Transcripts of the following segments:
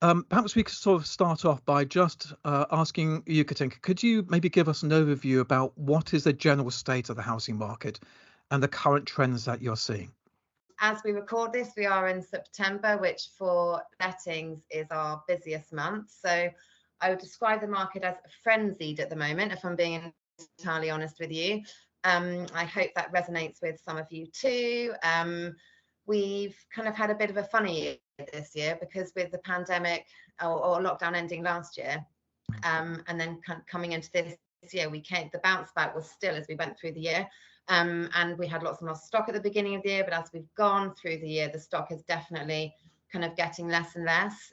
Perhaps we could sort of start off by just asking you, Katinka, could you maybe give us an overview about what is the general state of the housing market and the current trends that you're seeing? As we record this, we are in September, which for lettings is our busiest month. So I would describe the market as frenzied at the moment, if I'm being entirely honest with you. I hope that resonates with some of you too. We've kind of had a bit of a funny year this year because with the pandemic or lockdown ending last year, and then coming into this year, the bounce back was still as we went through the year. And we had lots and lots of stock at the beginning of the year, but as we've gone through the year, the stock is definitely kind of getting less and less.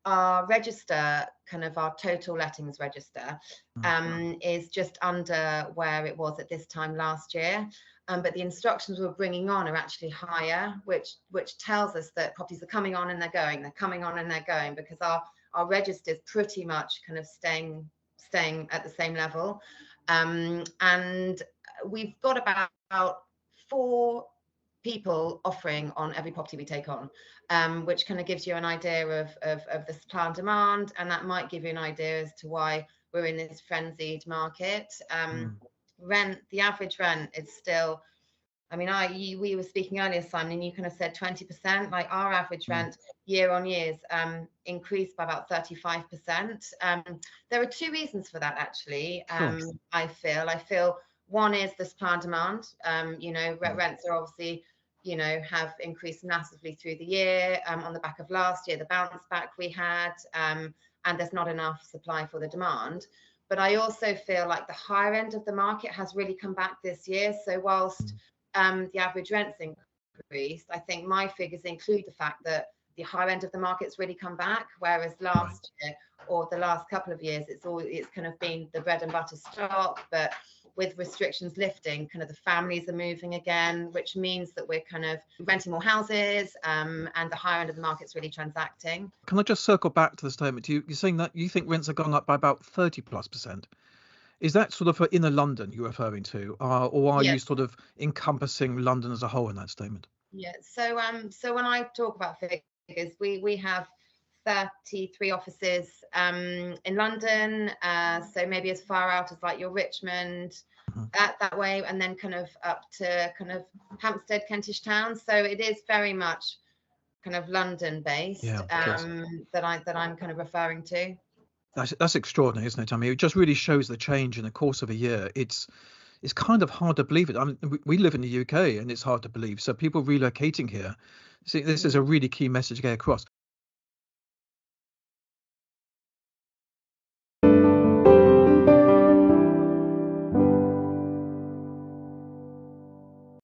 Our register, kind of our total lettings register, is just under where it was at this time last year. But the instructions we're bringing on are actually higher, which tells us that properties are coming on and they're going, they're coming on and they're going, because our register is pretty much kind of staying at the same level. And we've got about 4 people offering on every property we take on, which kind of gives you an idea of the supply and demand, and that might give you an idea as to why we're in this frenzied market. The average rent is still, I mean, we were speaking earlier, Simon, and you kind of said 20%. Like our average rent year on years increased by about 35%. There are 2 reasons for that, actually. I feel one is the supply and demand. Rents are obviously, have increased massively through the year on the back of last year, the bounce back we had, and there's not enough supply for the demand. But I also feel like the higher end of the market has really come back this year. So whilst the average rents increased, I think my figures include the fact that the higher end of the market's really come back, whereas last year or the last couple of years, it's kind of been the bread and butter stock. But with restrictions lifting, kind of the families are moving again, which means that we're kind of renting more houses, and the higher end of the market's really transacting. Can I just circle back to the statement? You're saying that you think rents have gone up by about 30+%. Is that sort of for inner London you're referring to, or are you sort of encompassing London as a whole in that statement? Yeah. So when I talk about figures, we have 33 offices in London, so maybe as far out as like your Richmond, that way, and then kind of up to kind of Hampstead, Kentish Town. So it is very much kind of London based, that I'm kind of referring to. That's extraordinary, isn't it? I mean, it just really shows the change in the course of a year. It's kind of hard to believe it. I mean, we live in the UK and it's hard to believe. So people relocating here, see, this is a really key message to get across.